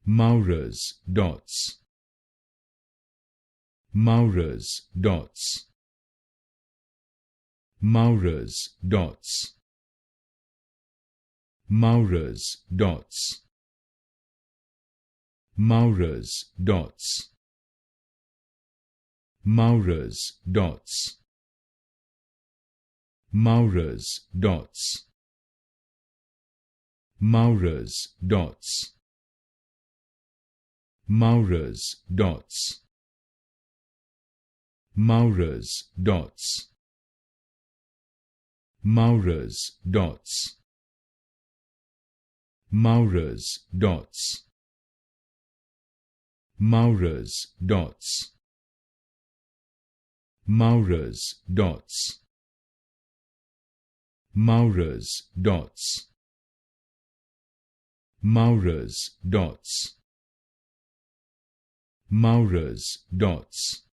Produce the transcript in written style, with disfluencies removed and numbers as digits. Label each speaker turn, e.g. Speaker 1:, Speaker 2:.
Speaker 1: Maurer's dots. Maurer's dots. Maurer's dots. Maurer's dots. Maurer's dots. Maurer's dots. Maurer's dots. Maurer's dots. Maurer's dots. Maurer's dots. Maurer's dots. Maurer's dots. Maurer's dots. Maurer's dots. Maurer's dots. Maurer's dots. Maurer's dots.